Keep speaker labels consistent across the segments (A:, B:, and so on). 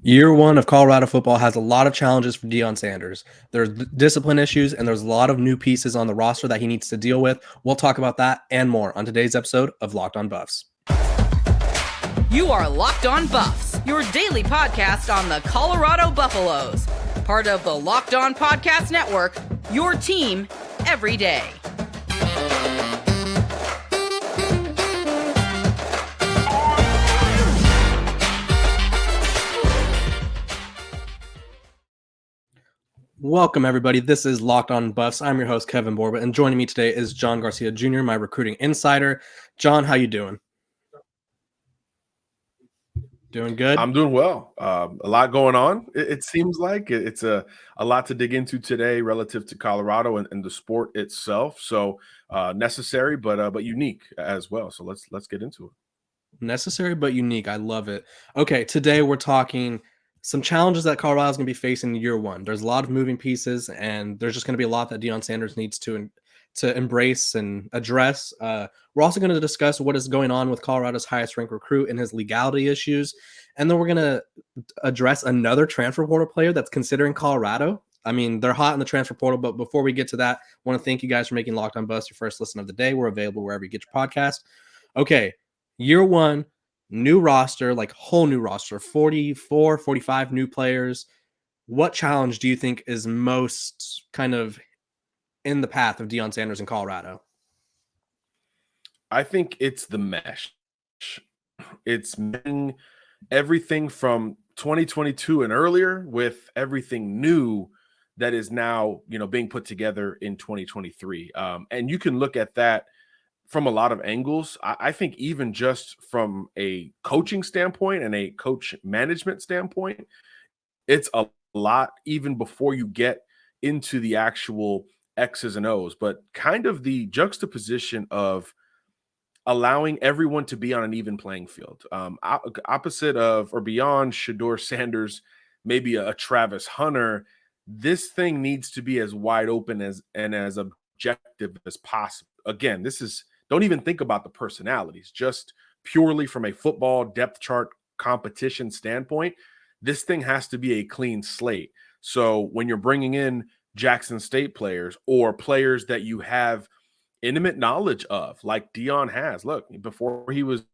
A: Year one of Colorado football has a lot of challenges for Deion Sanders. There's discipline issues, and there's a lot of new pieces on the roster that he needs to deal with. We'll talk about that and more on today's episode of Locked On Buffs.
B: You are Locked On Buffs, your daily podcast on the Colorado Buffaloes. Part of the Locked On Podcast Network, your team every day.
A: Welcome, everybody. This is Locked On Buffs. I'm your host, Kevin Borba, and joining me today is John Garcia Jr., my recruiting insider. John, how you doing? Doing good?
C: I'm doing well. A lot going on. It seems like it's a lot to dig into today relative to Colorado and the sport itself. So necessary, but unique as well. So let's get into it.
A: Necessary but unique. I love it. Okay, today we're talking some challenges that Colorado's going to be facing in year one. There's a lot of moving pieces, and there's just going to be a lot that Deion Sanders needs to embrace and address. We're also going to discuss what is going on with Colorado's highest ranked recruit and his legality issues. And then we're going to address another transfer portal player that's considering Colorado. I mean, they're hot in the transfer portal, but before we get to that, I want to thank you guys for making Locked On Buffs your first listen of the day. We're available wherever you get your podcast. Okay, year one, new roster, like whole new roster, 44, 45 new players. What challenge do you think is most kind of in the path of Deion Sanders in Colorado?
C: I think it's the mesh. It's everything from 2022 and earlier with everything new that is now, being put together in 2023. And you can look at that from a lot of angles. I think even just from a coaching standpoint and a coach management standpoint, it's a lot even before you get into the actual X's and O's, but kind of the juxtaposition of allowing everyone to be on an even playing field. Opposite of or beyond Shedeur Sanders, maybe a Travis Hunter, this thing needs to be as wide open as objective as possible. Again, don't even think about the personalities, just purely from a football depth chart competition standpoint. This thing has to be a clean slate. So when you're bringing in Jackson State players or players that you have intimate knowledge of, like Deion has. Look, before he was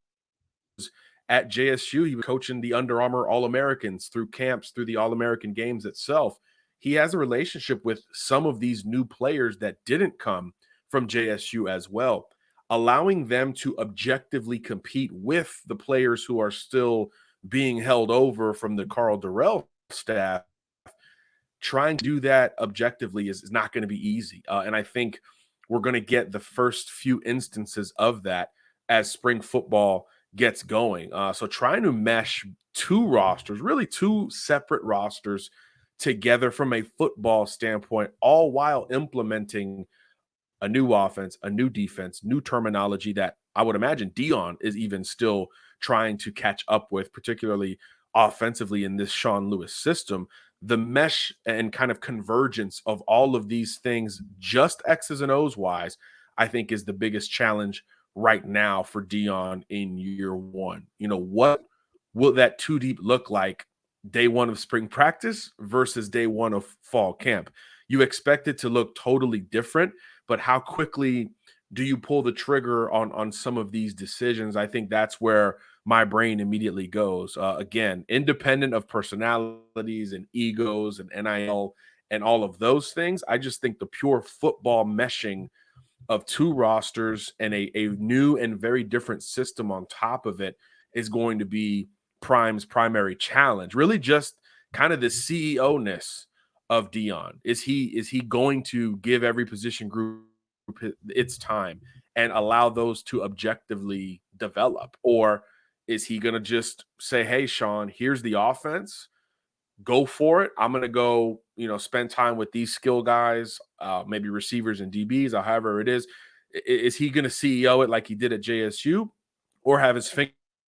C: at JSU, he was coaching the Under Armour All-Americans through camps, through the All-American games itself. He has a relationship with some of these new players that didn't come from JSU as well, allowing them to objectively compete with the players who are still being held over from the Carl Durrell staff. Trying to do that objectively is not going to be easy. And I think we're going to get the first few instances of that as spring football gets going. So trying to mesh two rosters, really two separate rosters together from a football standpoint, all while implementing a new offense, a new defense, new terminology that I would imagine Deion is even still trying to catch up with, particularly offensively in this Sean Lewis system. The mesh and kind of convergence of all of these things, just X's and O's wise, I think is the biggest challenge right now for Deion in year one. What will that two deep look like day one of spring practice versus day one of fall camp? You expect it to look totally different, but how quickly do you pull the trigger on some of these decisions? I think that's where my brain immediately goes. Again, independent of personalities and egos and NIL and all of those things, I just think the pure football meshing of two rosters and a new and very different system on top of it is going to be Prime's primary challenge. Really just kind of the CEO-ness of Deion. Is he going to give every position group its time and allow those to objectively develop? Or is he going to just say, hey, Sean, here's the offense, go for it. I'm going to go, spend time with these skill guys, maybe receivers and DBs, or however it is. Is he going to CEO it like he did at JSU, or have his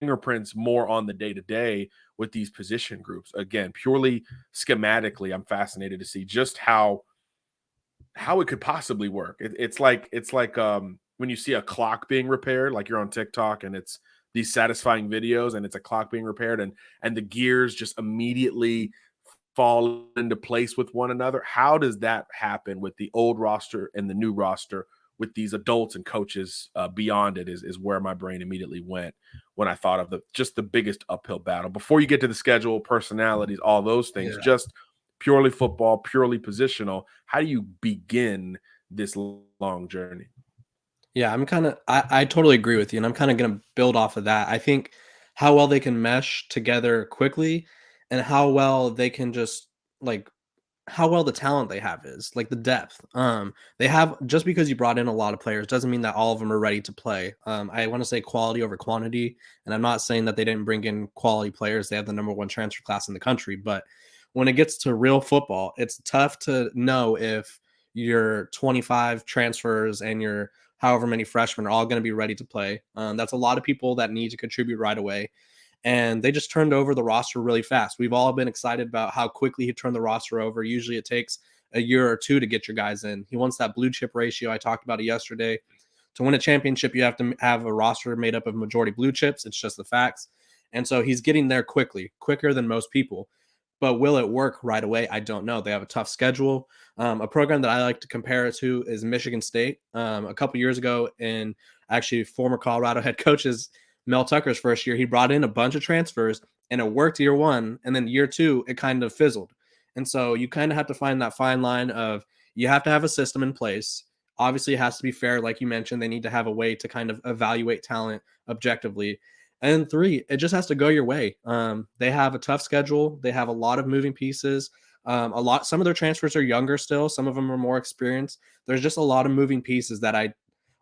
C: fingerprints more on the day-to-day with these position groups? Again, purely schematically, I'm fascinated to see just how it could possibly work. It's like when you see a clock being repaired, like you're on TikTok and it's these satisfying videos and it's a clock being repaired and the gears just immediately fall into place with one another. How does that happen with the old roster and the new roster with these adults and coaches beyond it is where my brain immediately went when I thought of the biggest uphill battle before you get to the schedule, personalities, all those things, just purely football, purely positional. How do you begin this long journey?
A: Yeah, I totally agree with you, and I'm kind of going to build off of that. I think how well they can mesh together quickly and how well they can just like how well the talent they have is, like the depth. They have just because you brought in a lot of players doesn't mean that all of them are ready to play. I want to say quality over quantity, and I'm not saying that they didn't bring in quality players. They have the number one transfer class in the country, but when it gets to real football, it's tough to know if your 25 transfers and your however many freshmen are all going to be ready to play. That's a lot of people that need to contribute right away. And they just turned over the roster really fast. We've all been excited about how quickly he turned the roster over. Usually it takes a year or two to get your guys in. He wants that blue chip ratio. I talked about it yesterday. To win a championship, you have to have a roster made up of majority blue chips. It's just the facts. And so he's getting there quickly, quicker than most people. But will it work right away? I don't know. They have a tough schedule. A program that I like to compare it to is Michigan State. A couple years ago, in actually former Colorado head coaches Mel Tucker's first year, he brought in a bunch of transfers and it worked year one. And then year two, it kind of fizzled. And so you kind of have to find that fine line of you have to have a system in place. Obviously, it has to be fair. Like you mentioned, they need to have a way to kind of evaluate talent objectively. And three, it just has to go your way. They have a tough schedule. They have a lot of moving pieces. Some of their transfers are younger still. Some of them are more experienced. There's just a lot of moving pieces that I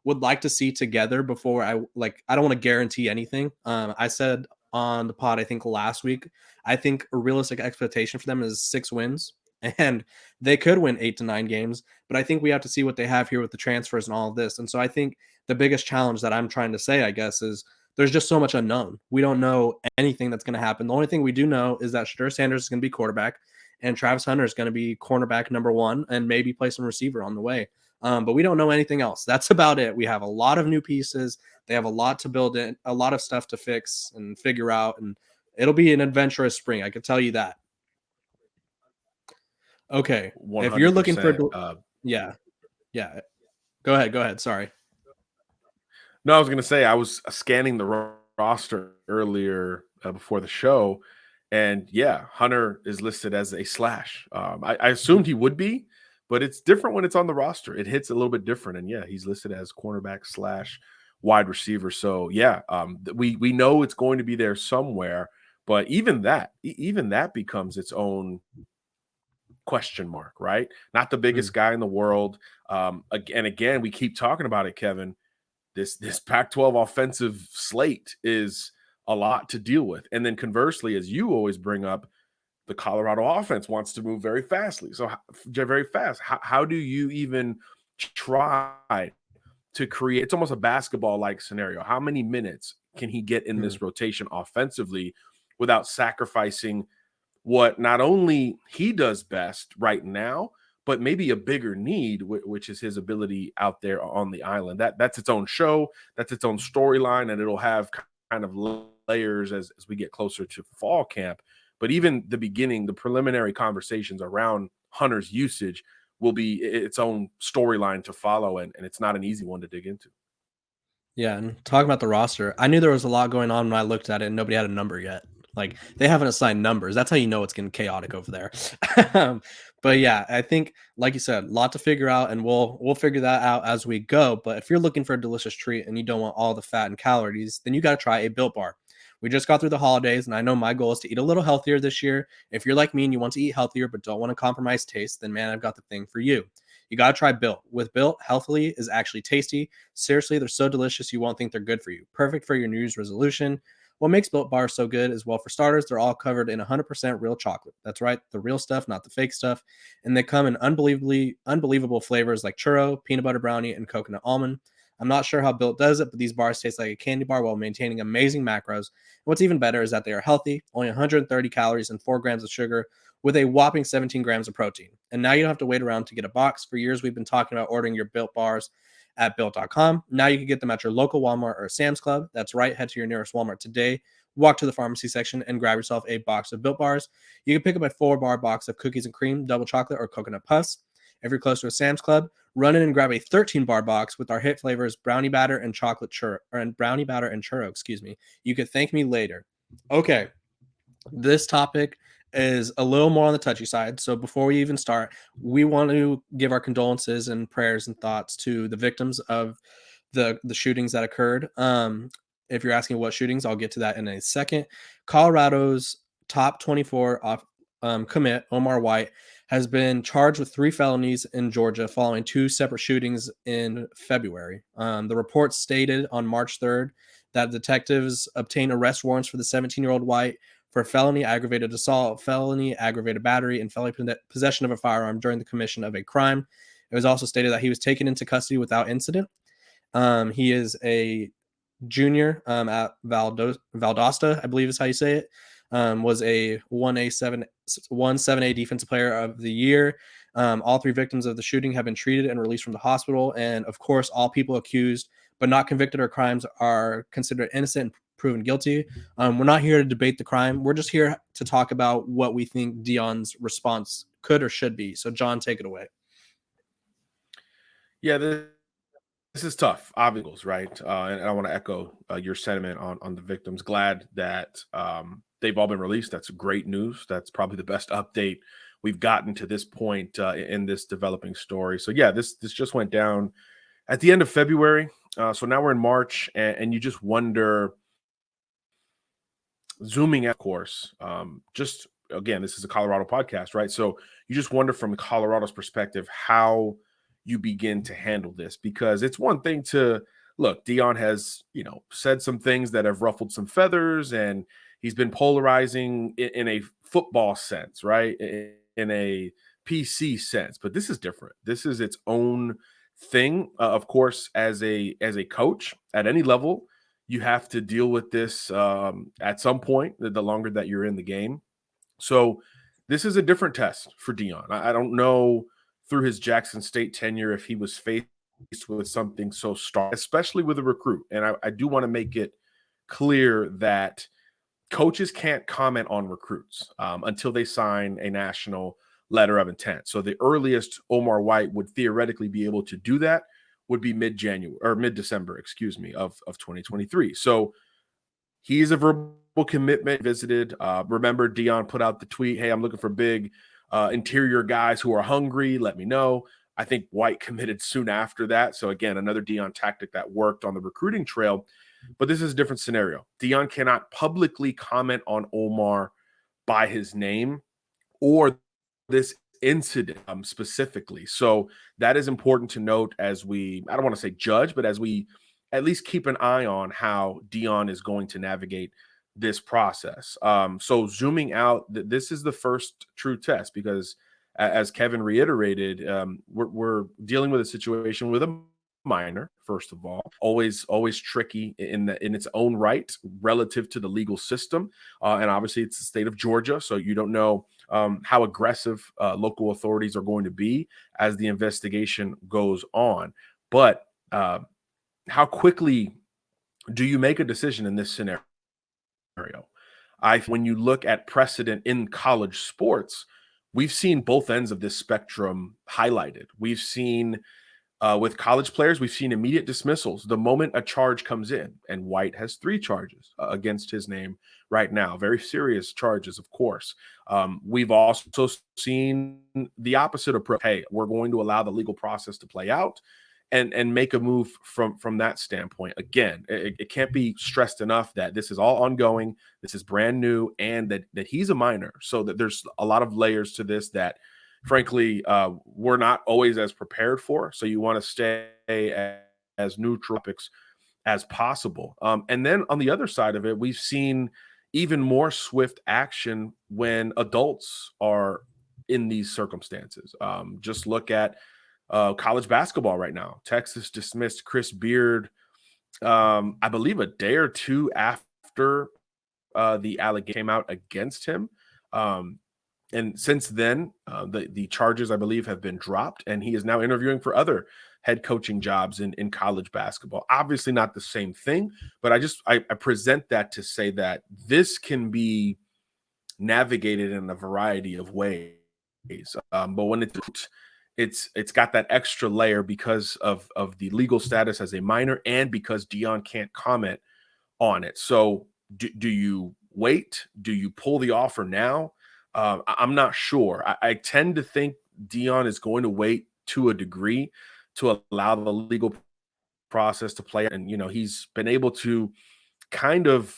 A: would like to see together before I don't want to guarantee anything. I said on the pod, I think last week, I think a realistic expectation for them is 6 wins and they could win 8 to 9 games, but I think we have to see what they have here with the transfers and all of this. And so I think the biggest challenge that I'm trying to say, I guess, is there's just so much unknown. We don't know anything that's going to happen. The only thing we do know is that Shedeur Sanders is going to be quarterback and Travis Hunter is going to be cornerback number 1 and maybe play some receiver on the way. But we don't know anything else. That's about it. We have a lot of new pieces. They have a lot to build in, a lot of stuff to fix and figure out. And it'll be an adventurous spring. I can tell you that. Okay.
C: 100%.
A: If you're looking for, yeah. Go ahead. Sorry.
C: No, I was going to say I was scanning the roster earlier before the show. And yeah, Hunter is listed as a slash. I assumed he would be, but it's different when it's on the roster. It hits a little bit different. And yeah, he's listed as cornerback / wide receiver. So yeah, we know it's going to be there somewhere, but even that becomes its own question mark, right? Not the biggest guy in the world. Again, we keep talking about it, Kevin. This Pac-12 offensive slate is a lot to deal with. And then conversely, as you always bring up, the Colorado offense wants to move very fast. How do you even try to create? It's almost a basketball-like scenario. How many minutes can he get in this rotation offensively without sacrificing what not only he does best right now, but maybe a bigger need, which is his ability out there on the island. That's its own show. That's its own storyline, and it'll have kind of layers as we get closer to fall camp. But even the beginning, the preliminary conversations around Hunter's usage will be its own storyline to follow, and it's not an easy one to dig into.
A: Yeah, and talking about the roster, I knew there was a lot going on when I looked at it and nobody had a number yet. Like, they haven't assigned numbers. That's how you know it's getting chaotic over there. But yeah, I think, like you said, a lot to figure out, and we'll figure that out as we go. But if you're looking for a delicious treat and you don't want all the fat and calories, then you got to try a Built Bar. We just got through the holidays, and I know my goal is to eat a little healthier this year. If you're like me and you want to eat healthier but don't want to compromise taste, then man, I've got the thing for you. You got to try Built. With Built, healthily is actually tasty. Seriously, they're so delicious you won't think they're good for you. Perfect for your New Year's resolution. What makes Built Bar so good is, well, for starters, they're all covered in 100% real chocolate. That's right, the real stuff, not the fake stuff. And they come in unbelievable flavors like churro, peanut butter brownie, and coconut almond. I'm not sure how Built does it, but these bars taste like a candy bar while maintaining amazing macros. And what's even better is that they are healthy, only 130 calories and 4 grams of sugar, with a whopping 17 grams of protein. And now you don't have to wait around to get a box. For years, we've been talking about ordering your Built bars at built.com. Now you can get them at your local Walmart or Sam's Club. That's right. Head to your nearest Walmart today. Walk to the pharmacy section and grab yourself a box of Built Bars. You can pick up a 4-bar box of cookies and cream, double chocolate, or coconut puffs. If you're close to a Sam's Club, run in and grab a 13-bar box with our hit flavors, brownie batter and brownie batter and churro. Excuse me. You could thank me later. Okay, this topic is a little more on the touchy side. So before we even start, we want to give our condolences and prayers and thoughts to the victims of the shootings that occurred. If you're asking what shootings, I'll get to that in a second. Colorado's top 24 commit, Omar White, has been charged with 3 felonies in Georgia following 2 separate shootings in February. The report stated on March 3rd that detectives obtained arrest warrants for the 17-year-old White for felony aggravated assault, felony aggravated battery, and felony possession of a firearm during the commission of a crime. It was also stated that he was taken into custody without incident. He is a junior at Valdosta, I believe is how you say it. Was a 1A7A defensive player of the year. All 3 victims of the shooting have been treated and released from the hospital. And of course, all people accused but not convicted of crimes are considered innocent and proven guilty. We're not here to debate the crime. We're just here to talk about what we think Deion's response could or should be. So John, take it away.
C: Yeah, this is tough, obviously, right? And I want to echo your sentiment on the victims. Glad that they've all been released. That's great news. That's probably the best update we've gotten to this point in this developing story. So yeah, this just went down at the end of February. So now we're in March, and you just wonder, zooming out, of course, just again, this is a Colorado podcast, right? So you just wonder from Colorado's perspective how you begin to handle this, because it's one thing to look, Deion has, said some things that have ruffled some feathers, and he's been polarizing in a football sense, right? In a PC sense, but this is different. This is its own thing. Of course, as a coach at any level, you have to deal with this at some point, the longer that you're in the game. So this is a different test for Deion. I don't know through his Jackson State tenure if he was faced with something so stark, especially with a recruit. And I do want to make it clear that coaches can't comment on recruits until they sign a national letter of intent. So the earliest Omar White would theoretically be able to do that would be mid-January or mid-December, of 2023. So he's a verbal commitment visited. Remember, Deion put out the tweet, "Hey, I'm looking for big interior guys who are hungry. Let me know." I think White committed soon after that. So again, another Deion tactic that worked on the recruiting trail. But this is a different scenario. Deion cannot publicly comment on Omar by his name or this incident specifically. So that is important to note as we, I don't want to say judge, but as we at least keep an eye on how Deion is going to navigate this process. So zooming out, this is the first true test, because as Kevin reiterated, we're dealing with a situation with a minor, first of all, always tricky in its own right relative to the legal system. And obviously it's the state of Georgia. So you don't know how aggressive local authorities are going to be as the investigation goes on. But how quickly do you make a decision in this scenario? When you look at precedent in college sports, we've seen both ends of this spectrum highlighted. We've seen with college players, we've seen immediate dismissals the moment a charge comes in, and White has 3 charges against his name right now. Very serious charges, of course. We've also seen the opposite approach. Hey, we're going to allow the legal process to play out and make a move from that standpoint. Again, it can't be stressed enough that this is all ongoing. This is brand new, and that he's a minor. So that there's a lot of layers to this that, frankly, we're not always as prepared for. So you want to stay as neutral topics as possible. And then on the other side of it, we've seen even more swift action when adults are in these circumstances. Just look at college basketball right now. Texas dismissed Chris Beard, I believe, a day or two after the allegation came out against him. And since then, the charges, I believe, have been dropped, and he is now interviewing for other head coaching jobs in college basketball. Obviously not the same thing, but I present that to say that this can be navigated in a variety of ways. But when it's got that extra layer because of the legal status as a minor and because Deion can't comment on it. So do you wait? Do you pull the offer now? I'm not sure. I tend to think Deion is going to wait to a degree to allow the legal process to play. And, he's been able to kind of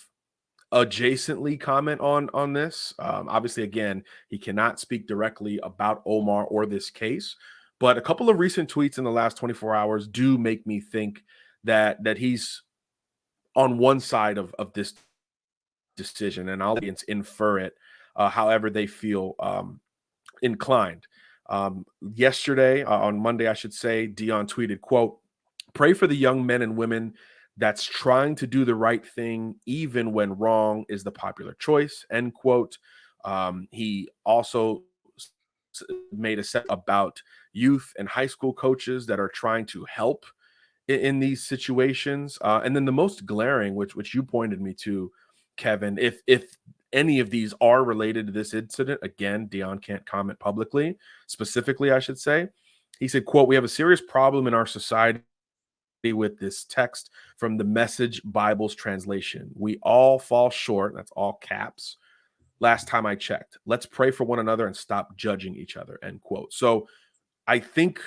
C: adjacently comment on this. Obviously, again, he cannot speak directly about Omar or this case, but a couple of recent tweets in the last 24 hours do make me think that he's on one side of this decision, and I'll infer it however they feel inclined. Yesterday, on Monday, I should say, Deion tweeted, quote, "Pray for the young men and women that's trying to do the right thing, even when wrong is the popular choice," end quote. He also made a set about youth and high school coaches that are trying to help in these situations. And then the most glaring, which you pointed me to, Kevin, if any of these are related to this incident, again, Deion can't comment publicly, specifically, I should say. He said, quote, "We have a serious problem in our society with this text from the Message Bible's translation. We all fall short," that's all caps, "last time I checked. Let's pray for one another and stop judging each other," end quote. So I think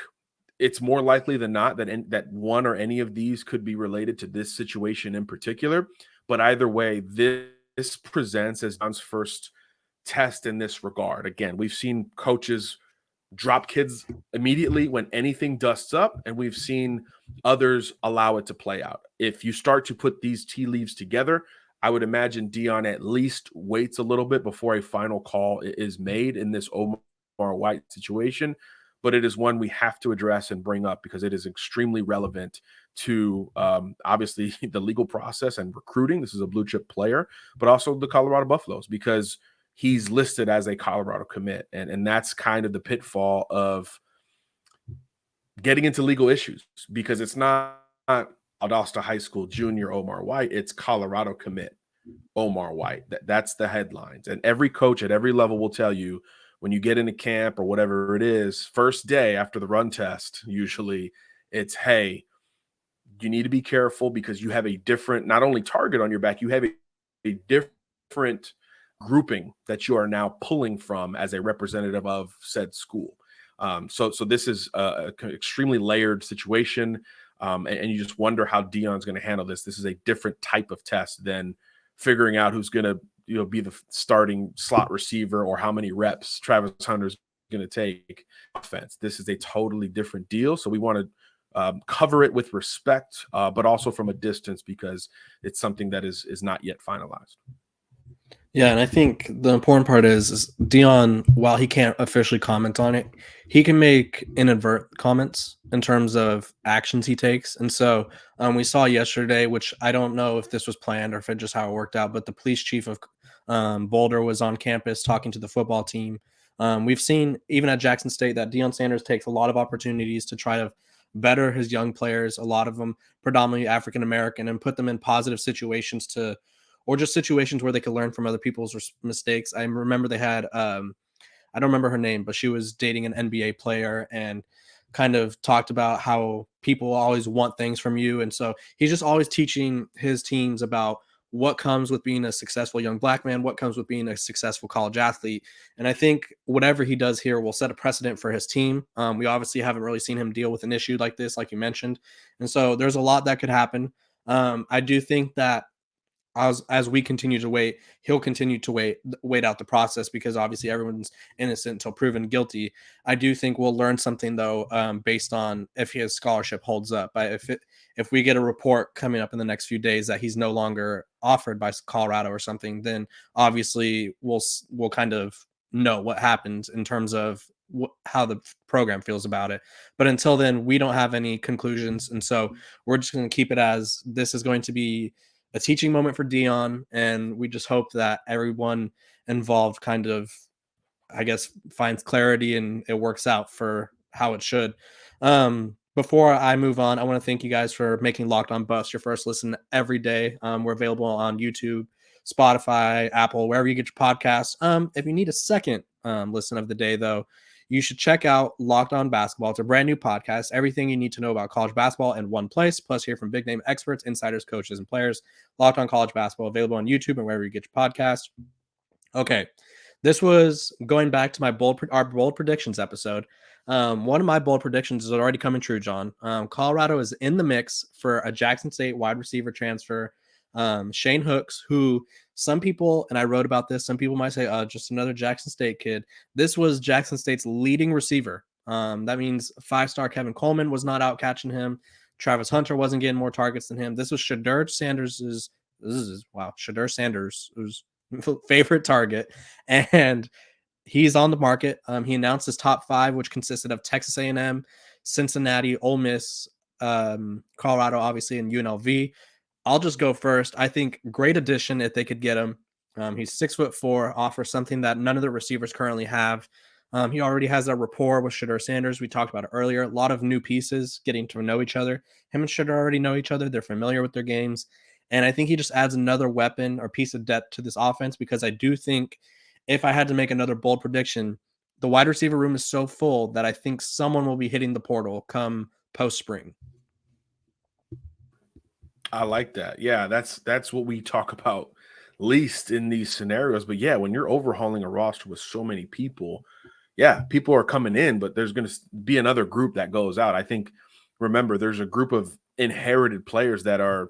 C: it's more likely than not that one or any of these could be related to this situation in particular. But either way, this presents as John's first test in this regard. Again, we've seen coaches drop kids immediately when anything dusts up, and we've seen others allow it to play out. If you start to put these tea leaves together, I would imagine Deion at least waits a little bit before a final call is made in this Omar White situation. But it is one we have to address and bring up because it is extremely relevant to obviously the legal process and recruiting. This is a blue chip player, but also the Colorado Buffaloes, because he's listed as a Colorado commit. And that's kind of the pitfall of getting into legal issues, because it's not Valdosta High School junior Omar White, it's Colorado commit Omar White. That's the headlines. And every coach at every level will tell you, when you get into camp or whatever it is, first day after the run test, usually it's, hey, you need to be careful because you have a different, not only target on your back, you have a different grouping that you are now pulling from as a representative of said school. So this is an extremely layered situation, and you just wonder how Deion's going to handle this. This is a different type of test than figuring out who's going to be the starting slot receiver or how many reps Travis Hunter's going to take offense. This is a totally different deal. So we want to cover it with respect, but also from a distance, because it's something that is not yet finalized.
A: Yeah, and I think the important part is Deion, while he can't officially comment on it, he can make inadvertent comments in terms of actions he takes. And so we saw yesterday, which I don't know if this was planned or if it just how it worked out, but the police chief of Boulder was on campus talking to the football team. We've seen even at Jackson State that Deion Sanders takes a lot of opportunities to try to better his young players, a lot of them predominantly African-American, and put them in positive situations or just situations where they could learn from other people's mistakes. I remember they had, I don't remember her name, but she was dating an NBA player and kind of talked about how people always want things from you. And so he's just always teaching his teams about what comes with being a successful young black man, what comes with being a successful college athlete. And I think whatever he does here will set a precedent for his team. We obviously haven't really seen him deal with an issue like this, like you mentioned. And so there's a lot that could happen. I do think that as we continue to wait, he'll continue to wait out the process, because obviously everyone's innocent until proven guilty. I do think we'll learn something though, based on if his scholarship holds up. If we get a report coming up in the next few days that he's no longer offered by Colorado or something, then obviously we'll kind of know what happens in terms of how the program feels about it. But until then, we don't have any conclusions, and so we're just going to keep it as this is going to be a teaching moment for Deion, and we just hope that everyone involved kind of I guess, finds clarity and it works out for how it should. Before I move on, I want to thank you guys for making Locked On Buffs your first listen every day. We're available on YouTube, Spotify, Apple, wherever you get your podcasts. If you need a second listen of the day, though, you should check out Locked On Basketball. It's a brand new podcast. Everything you need to know about college basketball in one place, plus hear from big name experts, insiders, coaches, and players. Locked On College Basketball, available on YouTube and wherever you get your podcast. Okay, this was going back to our bold predictions episode. One of my bold predictions is already coming true, John. Colorado is in the mix for a Jackson State wide receiver transfer. Shane Hooks, who some people, and I wrote about this, some people might say, just another Jackson State kid. This was Jackson State's leading receiver. That means 5-star Kevin Coleman was not out catching him. Travis Hunter wasn't getting more targets than him. This was Shedeur Sanders' Shedeur Sanders' favorite target, and he's on the market. He announced his top 5, which consisted of Texas A&M, Cincinnati, Ole Miss, Colorado, obviously, and UNLV. I'll just go first. I think great addition if they could get him. He's 6'4", offers something that none of the receivers currently have. He already has that rapport with Shedeur Sanders. We talked about it earlier. A lot of new pieces getting to know each other. Him and Shedeur already know each other. They're familiar with their games. And I think he just adds another weapon or piece of depth to this offense, because I do think if I had to make another bold prediction, the wide receiver room is so full that I think someone will be hitting the portal come post-spring.
C: I like that. Yeah, that's what we talk about least in these scenarios. But yeah, when you're overhauling a roster with so many people, yeah, people are coming in, but there's going to be another group that goes out. I think, remember, there's a group of inherited players that are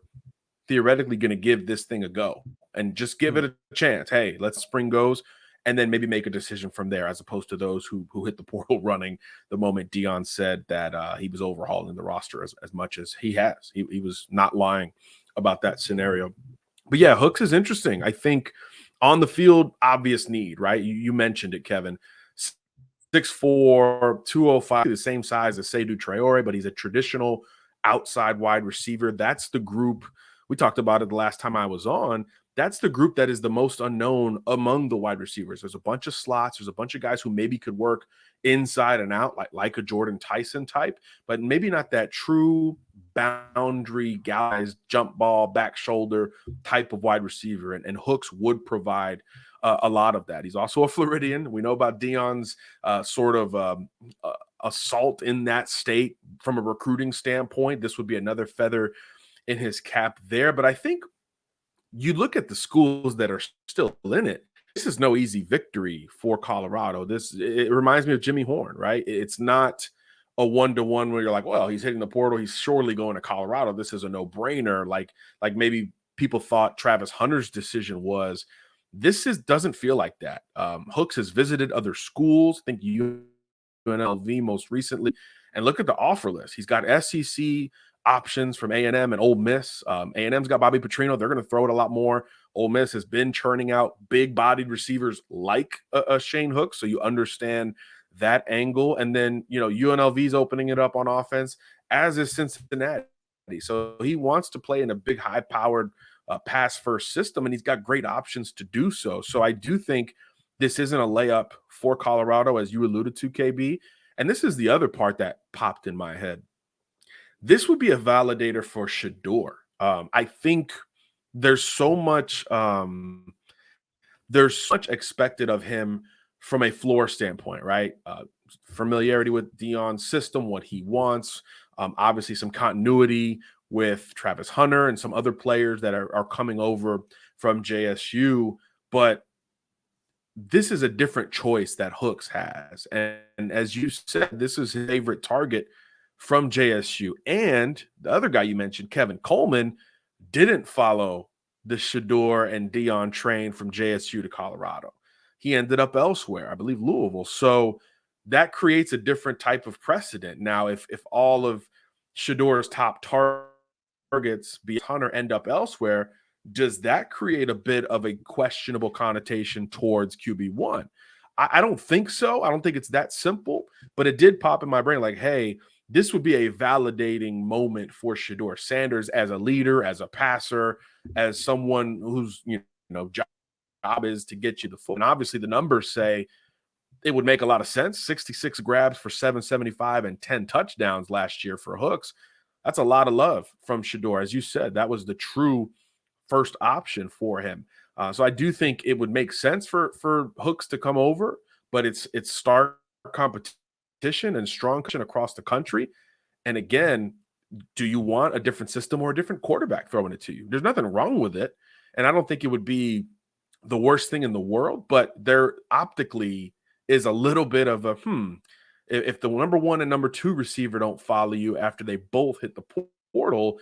C: theoretically going to give this thing a go and just give it a chance. Hey, let's spring goes, and then maybe make a decision from there, as opposed to those who hit the portal running the moment Deion said that he was overhauling the roster as much as he has. He was not lying about that scenario. But yeah, Hooks is interesting. I think on the field, obvious need, right? You mentioned it, Kevin. 6'4", 205, the same size as Shedeur Traore, but he's a traditional outside wide receiver. That's the group. We talked about it the last time I was on. That's the group that is the most unknown among the wide receivers. There's a bunch of slots. There's a bunch of guys who maybe could work inside and out, like a Jordan Tyson type, but maybe not that true boundary guys, jump ball, back shoulder type of wide receiver. And Hooks would provide a lot of that. He's also a Floridian. We know about Deion's assault in that state from a recruiting standpoint. This would be another feather in his cap there. But I think you look at the schools that are still in it. This is no easy victory for Colorado. It reminds me of Jimmy Horn, right? It's not a 1-to-1 where you're like, well, he's hitting the portal, he's surely going to Colorado. This is a no-brainer. Like maybe people thought Travis Hunter's decision was. Doesn't feel like that. Hooks has visited other schools. I think UNLV most recently, and look at the offer list. He's got SEC options from A&M and Ole Miss. A&M's got Bobby Petrino. They're going to throw it a lot more. Ole Miss has been churning out big-bodied receivers like a Shane Hooks, so you understand that angle. And then, UNLV's opening it up on offense, as is Cincinnati. So he wants to play in a big, high-powered pass-first system, and he's got great options to do so. So I do think this isn't a layup for Colorado, as you alluded to, KB. And this is the other part that popped in my head. This would be a validator for Shedeur. I think there's so much expected of him from a floor standpoint, right? Familiarity with Deion's system, what he wants, obviously some continuity with Travis Hunter and some other players that are coming over from JSU. But this is a different choice that Hooks has. And as you said, this is his favorite target from JSU. And the other guy you mentioned, Kevin Coleman, didn't follow the Shedeur and Deion train from JSU to Colorado. He ended up elsewhere, I believe Louisville. So that creates a different type of precedent. Now, if all of Shedeur's top targets, be Hunter, end up elsewhere, does that create a bit of a questionable connotation towards QB1? I don't think so. I don't think it's that simple, but it did pop in my brain like, hey, this would be a validating moment for Shedeur Sanders as a leader, as a passer, as someone whose job is to get you the foot. And obviously the numbers say it would make a lot of sense. 66 grabs for 775 and 10 touchdowns last year for hooks. That's a lot of love from Shedeur. As you said, that was the true first option for him. So I do think it would make sense for hooks to come over, but it's stark competition and strong competition across the country. And again, do you want a different system or a different quarterback throwing it to you? There's nothing wrong with it. And I don't think it would be the worst thing in the world, but there optically is a little bit of a, if the number 1 and number 2 receiver don't follow you after they both hit the portal,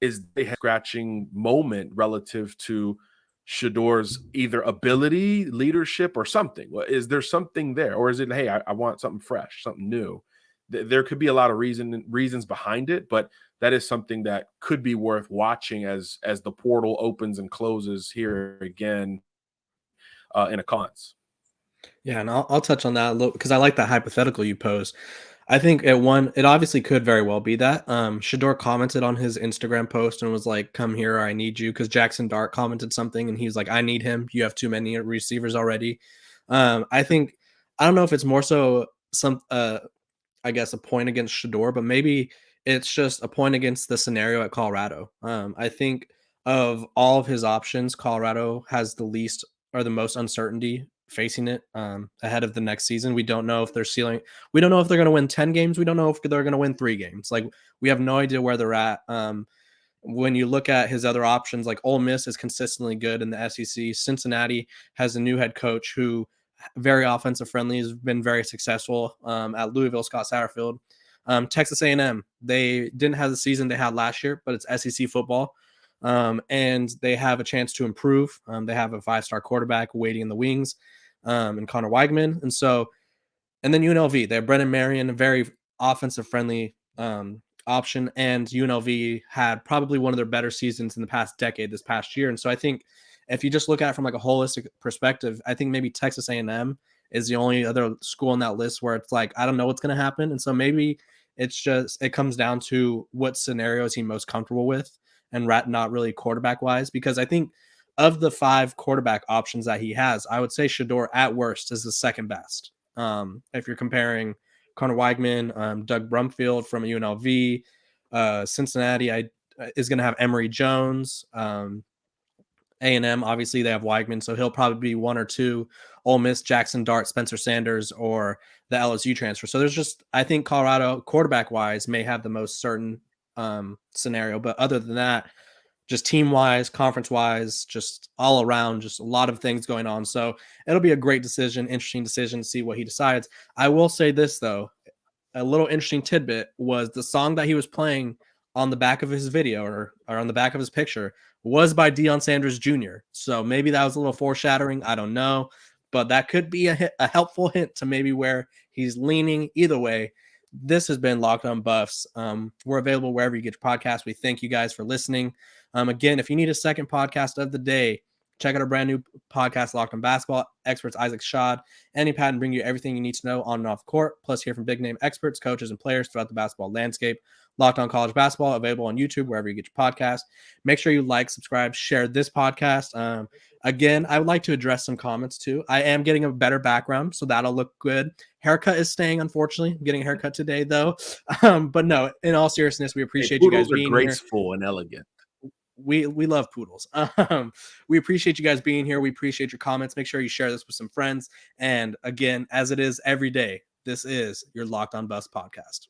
C: is they have a scratching moment relative to Shedeur's either ability, leadership, or something. Is there something there? Or is it, hey, I want something fresh, something new? There could be a lot of reasons behind it, but that is something that could be worth watching as the portal opens and closes here again in a cons.
A: Yeah, and I'll touch on that a little because I like that hypothetical you posed. I think it obviously could very well be that. Shedeur commented on his Instagram post and was like, "Come here, I need you." Because Jackson Dart commented something and he's like, "I need him. You have too many receivers already." I think I don't know if it's more so I guess a point against Shedeur, but maybe it's just a point against the scenario at Colorado. I think of all of his options, Colorado has the least or the most uncertainty facing it ahead of the next season. We don't know if they're ceiling. We don't know if they're going to win 10 games. We don't know if they're going to win 3 games. Like we have no idea where they're at. When you look at his other options, like Ole Miss is consistently good in the SEC. Cincinnati has a new head coach who very offensive friendly, has been very successful at Louisville, Scott Satterfield. Texas A&M, they didn't have the season they had last year, but it's SEC football. And they have a chance to improve. They have a 5-star quarterback waiting in the wings and Connor Weigman. And then UNLV, they have Brennan Marion, a very offensive friendly option. And UNLV had probably one of their better seasons in the past decade this past year. And so I think if you just look at it from like a holistic perspective, I think maybe Texas A&M is the only other school on that list where it's like, I don't know what's going to happen. And so maybe it comes down to what scenario is he most comfortable with and not really quarterback wise, because I think of the 5 quarterback options that he has, I would say Shedeur at worst is the second best. If you're comparing Connor Weigman, Doug Brumfield from UNLV, Cincinnati is going to have Emory Jones. A&M, obviously they have Weigman, so he'll probably be 1 or 2. Ole Miss, Jackson Dart, Spencer Sanders, or the LSU transfer. So I think Colorado quarterback-wise may have the most certain scenario, but other than that, just team-wise, conference-wise, just all around, just a lot of things going on. So it'll be a great decision, interesting decision to see what he decides. I will say this, though. A little interesting tidbit was the song that he was playing on the back of his video or on the back of his picture was by Deion Sanders Jr. So maybe that was a little foreshadowing. I don't know, but that could be a helpful hint to maybe where he's leaning. Either way, this has been Locked On Buffs. We're available wherever you get your podcast. We thank you guys for listening. Again, if you need a second podcast of the day, check out our brand new podcast, Locked On Basketball. Experts Isaac Shad, Andy Patton bring you everything you need to know on and off the court, plus hear from big name experts, coaches, and players throughout the basketball landscape. Locked On College Basketball, available on YouTube, wherever you get your podcast. Make sure you like, subscribe, share this podcast. Again, I would like to address some comments too. I am getting a better background, so that'll look good. Haircut is staying, unfortunately. I'm getting a haircut today, though. But no, in all seriousness, we appreciate you guys being
C: graceful and elegant.
A: We love poodles. We appreciate you guys being here. We appreciate your comments. Make sure you share this with some friends. And again, as it is every day, this is your Locked On Buffs podcast.